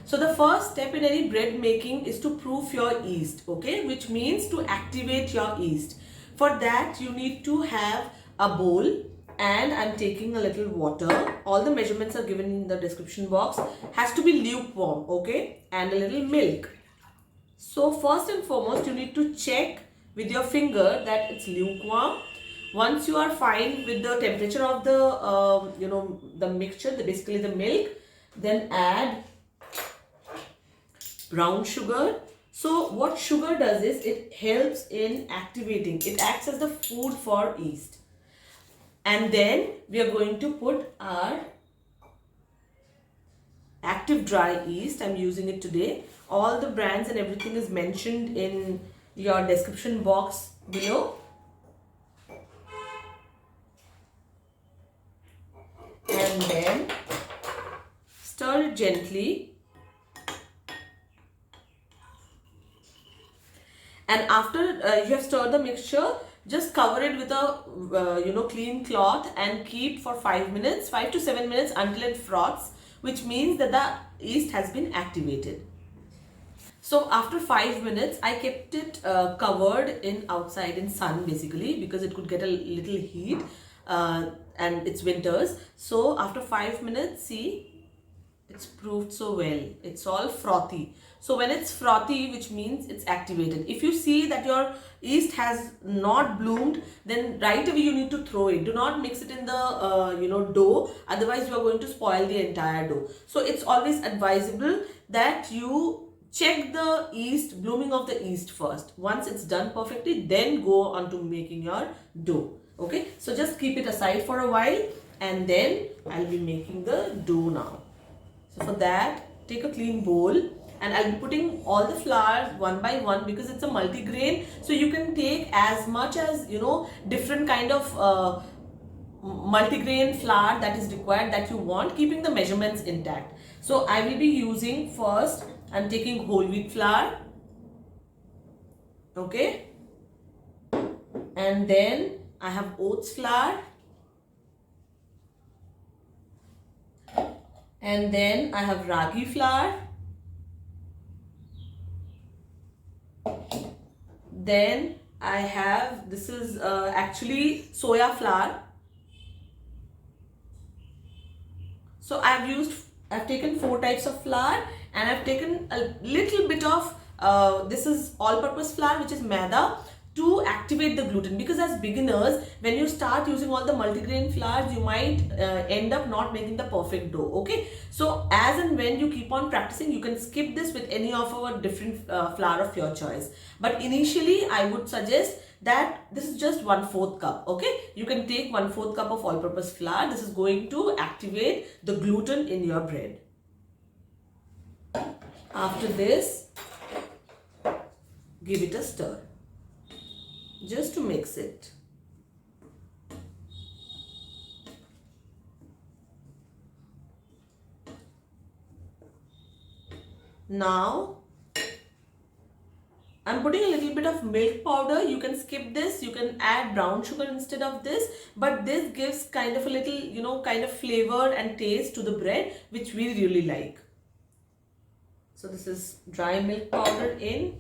So the first step in any bread making is to proof your yeast, okay, which means to activate your yeast. For that you need to have a bowl, and I'm taking a little water. All the measurements are given in the description box. Has to be lukewarm, okay, and a little milk. So first and foremost, you need to check with your finger that it's lukewarm. Once you are fine with the temperature of the the mixture, basically the milk, then add brown sugar. So what sugar does is it helps in activating. It acts as the food for yeast. And then we are going to put our active dry yeast. I'm using it today. All the brands and everything is mentioned in your description box below. And then stir it gently. And after you have stirred the mixture, just cover it with a clean cloth and keep for 5 minutes, 5 to 7 minutes until it froths, which means that the yeast has been activated. So after 5 minutes, I kept it covered in outside in sun basically, because it could get a little heat and it's winters. So after 5 minutes, see, it's proved so well. It's all frothy. So when it's frothy, which means it's activated. If you see that your yeast has not bloomed, then right away you need to throw it. Do not mix it in the dough. Otherwise you are going to spoil the entire dough. So it's always advisable that you check the yeast, blooming of the yeast first. Once it's done perfectly, then go on to making your dough. Okay, so just keep it aside for a while, and then I'll be making the dough now. So for that, take a clean bowl, and I'll be putting all the flours one by one, because it's a multi-grain. So you can take as much as, different kind of multi-grain flour that is required, that you want, keeping the measurements intact. So I will be using, first I'm taking whole wheat flour, okay, and then I have oats flour, and then I have ragi flour, then I have, this is actually soya flour. So I've taken 4 types of flour, and I've taken a little bit of this is all-purpose flour, which is maida, to activate the gluten. Because as beginners, when you start using all the multigrain flours, you might end up not making the perfect dough. Okay, so as and when you keep on practicing, you can skip this with any of our different flour of your choice. But initially, I would suggest that this is just 1/4 cup. Okay, you can take 1/4 cup of all-purpose flour. This is going to activate the gluten in your bread. After this, give it a stir just to mix it. Now I'm putting a little bit of milk powder. You can skip this. You can add brown sugar instead of this. But this gives kind of a little, kind of flavor and taste to the bread, which we really like. So this is dry milk powder in.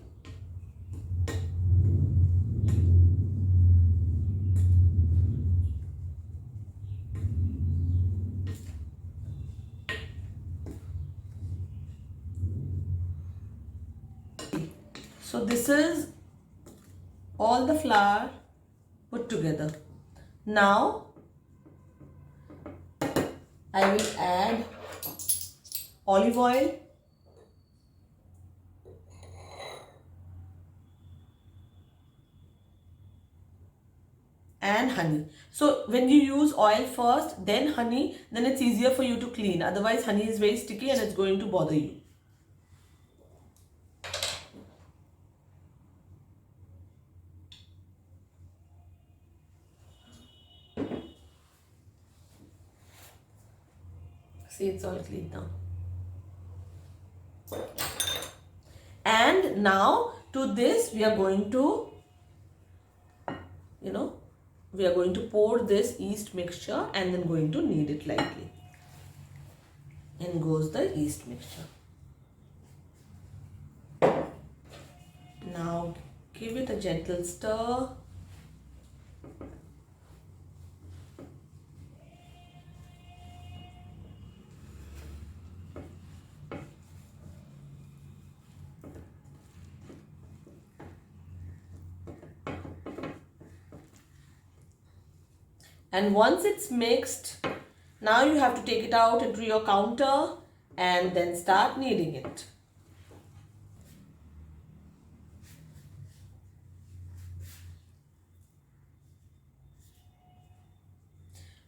So this is all the flour put together. Now I will add olive oil, and honey. So when you use oil first, then honey, then it's easier for you to clean. Otherwise honey is very sticky and it's going to bother you. See, it's all clean now. And now to this we are going to, we are going to pour this yeast mixture, and then going to knead it lightly. In goes the yeast mixture. Give it a gentle stir. And once it's mixed, now you have to take it out into your counter and then start kneading it.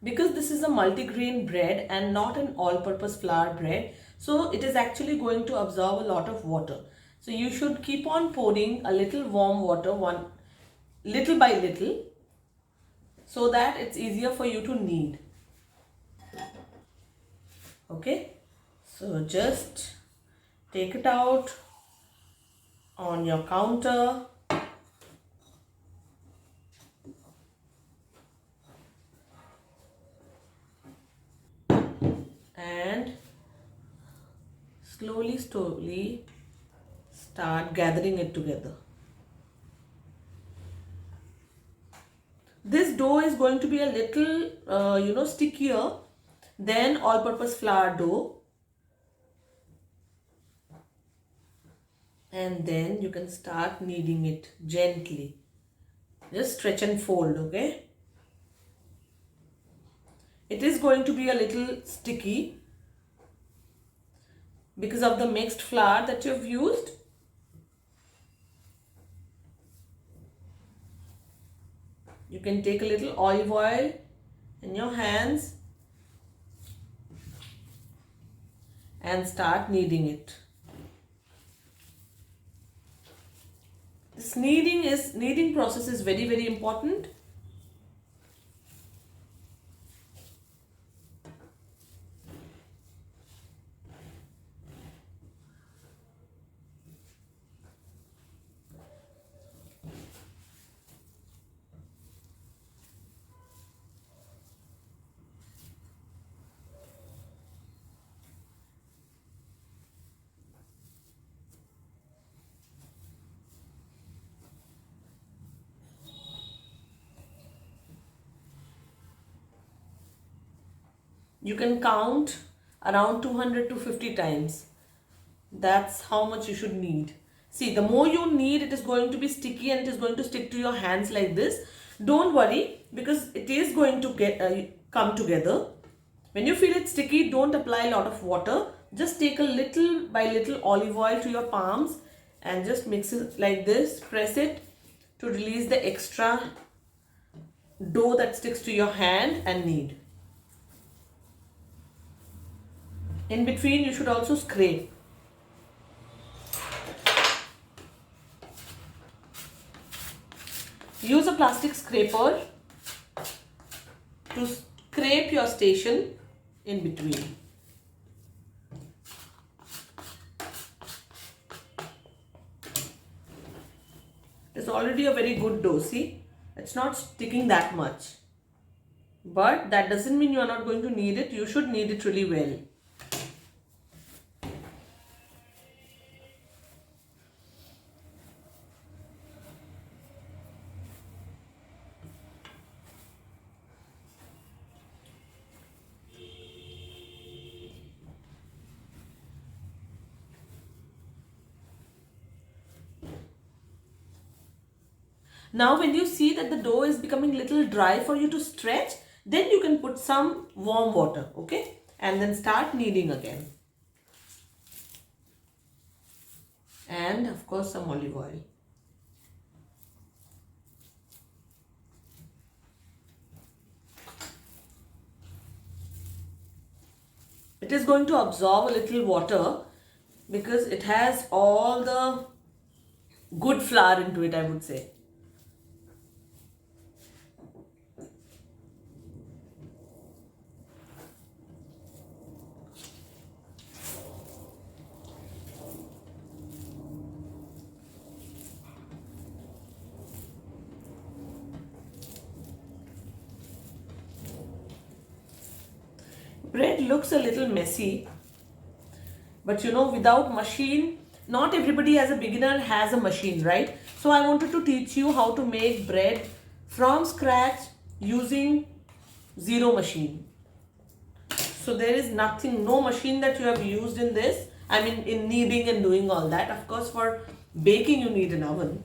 Because this is a multigrain bread and not an all-purpose flour bread, so it is actually going to absorb a lot of water. So you should keep on pouring a little warm water, little by little, so that it's easier for you to knead. Okay, so just take it out on your counter. And slowly start gathering it together. This dough is going to be a little stickier than all-purpose flour dough. And then you can start kneading it gently. Just stretch and fold, okay? It is going to be a little sticky because of the mixed flour that you've used. You can take a little olive oil in your hands and start kneading it. This kneading process is very important. You can count around 200 to 50 times. That's how much you should knead. See, the more you knead, it is going to be sticky and it is going to stick to your hands like this. Don't worry, because it is going to come together. When you feel it sticky, don't apply a lot of water. Just take a little by little olive oil to your palms and just mix it like this. Press it to release the extra dough that sticks to your hand and knead. In between, you should also scrape. Use a plastic scraper to scrape your station in between. It's already a very good dough, see? It's not sticking that much. But that doesn't mean you are not going to knead it. You should knead it really well. Now when you see that the dough is becoming little dry for you to stretch, then you can put some warm water, okay? And then start kneading again. And of course some olive oil. It is going to absorb a little water because it has all the good flour into it, I would say. Bread looks a little messy, but without machine, not everybody as a beginner has a machine, right? So I wanted to teach you how to make bread from scratch using zero machine. So there is nothing, no machine that you have used in this. I mean, in kneading and doing all that. Of course, for baking you need an oven.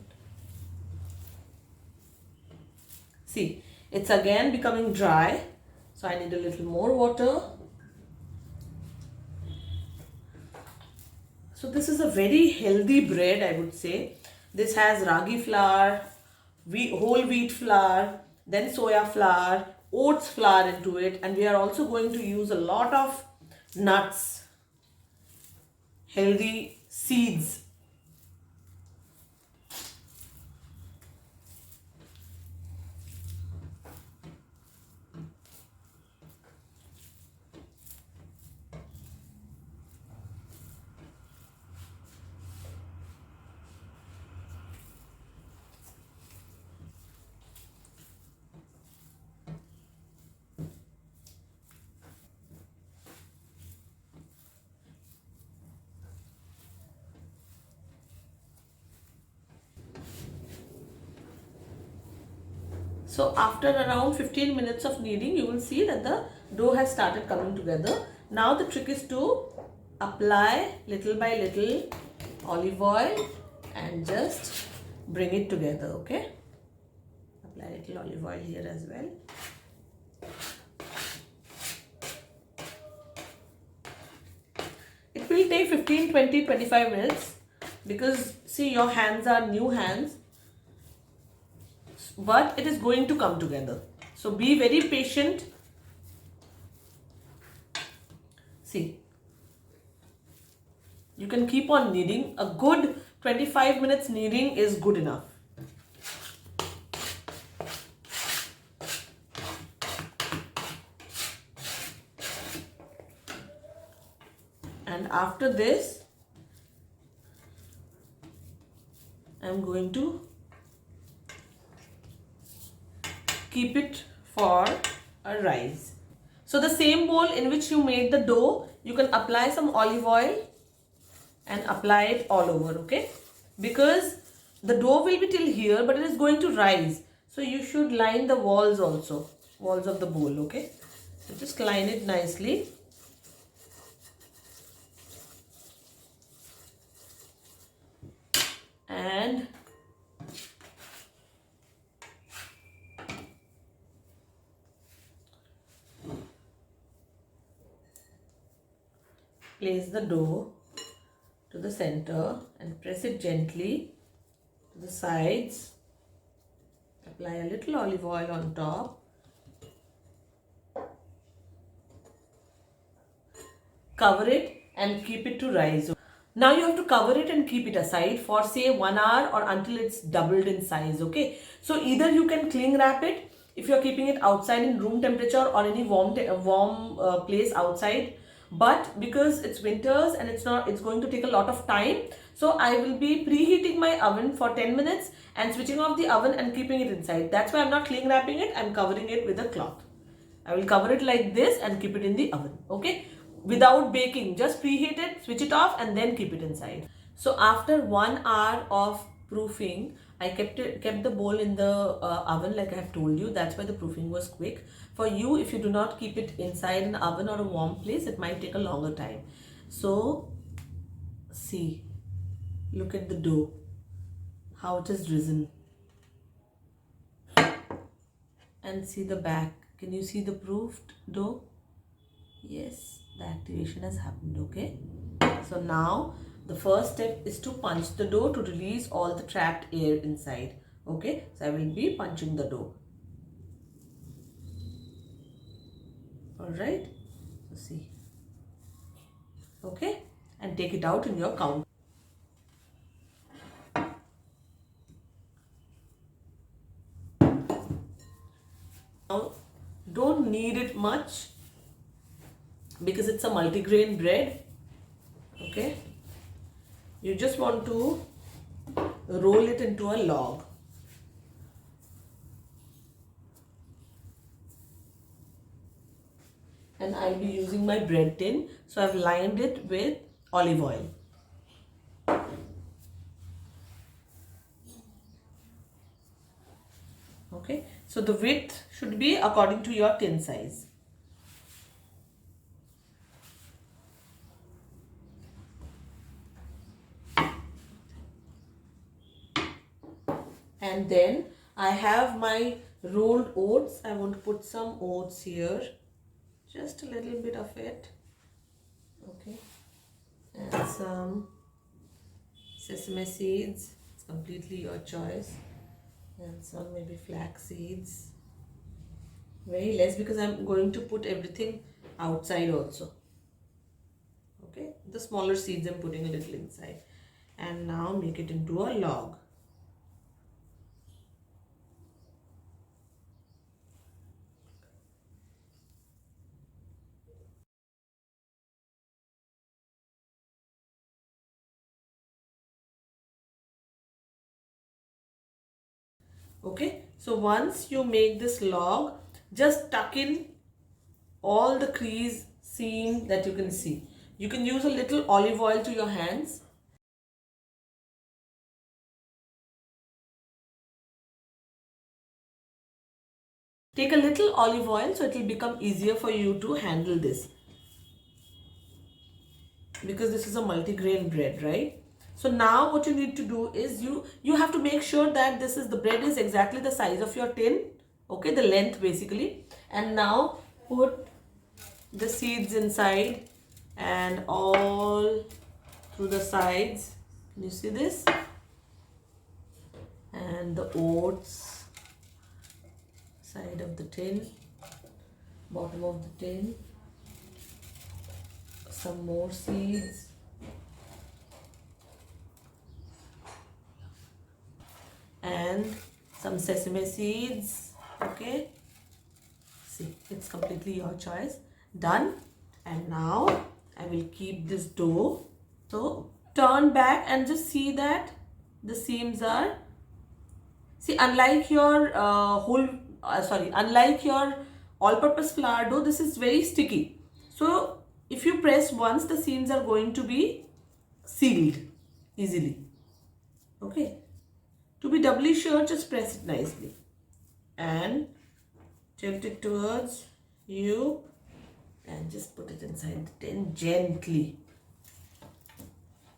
See, it's again becoming dry. So I need a little more water. So this is a very healthy bread, I would say. This has ragi flour, whole wheat flour, then soya flour, oats flour into it, and we are also going to use a lot of nuts, healthy seeds. So after around 15 minutes of kneading, you will see that the dough has started coming together. Now the trick is to apply little by little olive oil and just bring it together, okay? Apply little olive oil here as well. It will take 15, 20, 25 minutes because see, your hands are new hands, but it is going to come together. So be very patient. See, you can keep on kneading. A good 25 minutes kneading is good enough. And after this, I'm going to keep it for a rise. So the same bowl in which you made the dough, you can apply some olive oil and apply it all over, okay? Because the dough will be till here, but it is going to rise. So you should line the walls also, walls of the bowl, okay? So just line it nicely. And place the dough to the center and press it gently to the sides. Apply a little olive oil on top. Cover it and keep it to rise. Now you have to cover it and keep it aside for say 1 hour or until it's doubled in size, okay? So either you can cling wrap it if you're keeping it outside in room temperature or any warm place outside. But because it's winters and it's going to take a lot of time, so I will be preheating my oven for 10 minutes and switching off the oven and keeping it inside. That's why I'm not cling wrapping it, I'm covering it with a cloth. I will cover it like this and keep it in the oven, okay? Without baking, just preheat it, switch it off and then keep it inside. So after 1 hour of proofing, I kept the bowl in the oven like I have told you. That's why the proofing was quick. For you, if you do not keep it inside an oven or a warm place, it might take a longer time. So see, look at the dough, how it has risen. And see the back. Can you see the proofed dough? Yes, the activation has happened, okay? So now the first step is to punch the dough to release all the trapped air inside, okay? So I will be punching the dough. Alright, so see, okay? And take it out in your counter. Now don't knead it much because it's a multigrain bread, okay? You just want to roll it into a log. And I'll be using my bread tin, so I've lined it with olive oil. So the width should be according to your tin size. And then I have my rolled oats. I want to put some oats here, just a little bit of it, okay, and some sesame seeds. It's completely your choice, and some maybe flax seeds. Very less because I'm going to put everything outside also. Okay, the smaller seeds I'm putting a little inside, and now make it into a log. Okay, so once you make this log, just tuck in all the crease seam that you can see. You can use a little olive oil to your hands. Take a little olive oil so it will become easier for you to handle this, because this is a multigrain bread, right? So now what you need to do is you have to make sure that the bread is exactly the size of your tin, okay, the length basically. And now put the seeds inside and all through the sides. Can you see this? And the oats, side of the tin, bottom of the tin, some more seeds, and some sesame seeds. Okay, see, it's completely your choice. Done. And now I will keep this dough. So turn back and just see that the seams are, see, unlike your unlike your all-purpose flour dough, this is very sticky. So if you press once, the seams are going to be sealed easily. Okay, to be doubly sure, just press it nicely and tilt it towards you and just put it inside the tin gently,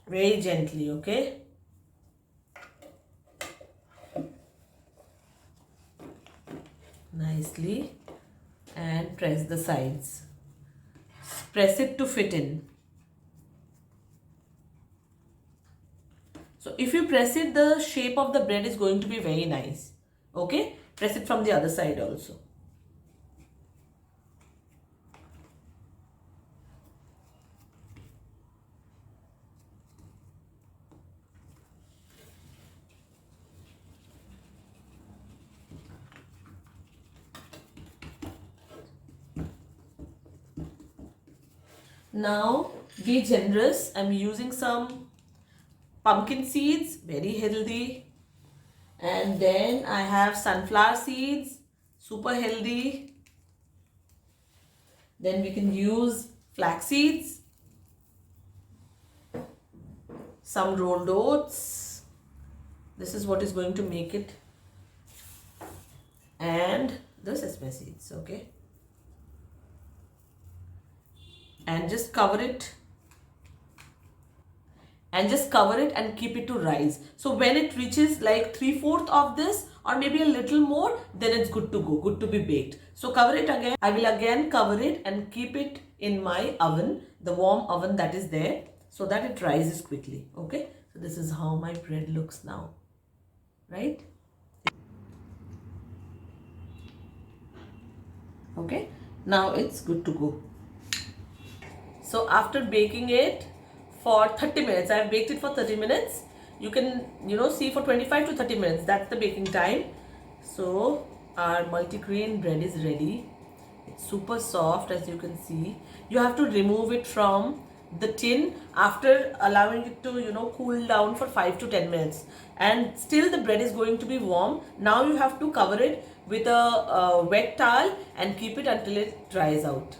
very gently. Okay, nicely, and press the sides. Press it to fit in. So if you press it, the shape of the bread is going to be very nice. Okay, press it from the other side also. Now be generous. I'm using some pumpkin seeds, very healthy. And then I have sunflower seeds, super healthy. Then we can use flax seeds, some rolled oats. This is what is going to make it. And the sesame seeds, okay. And just cover it. And just cover it and keep it to rise. So when it reaches like 3/4 of this or maybe a little more, then it's good to go, good to be baked. So cover it again. I will again cover it and keep it in my oven, the warm oven that is there, so that it rises quickly. Okay, so this is how my bread looks now, right? Okay, now it's good to go. So after baking it for 30 minutes, I have baked it for 30 minutes. You can, see for 25 to 30 minutes. That's the baking time. So our multigrain bread is ready. It's super soft, as you can see. You have to remove it from the tin after allowing it to, cool down for 5 to 10 minutes. And still the bread is going to be warm. Now you have to cover it with a wet towel and keep it until it dries out.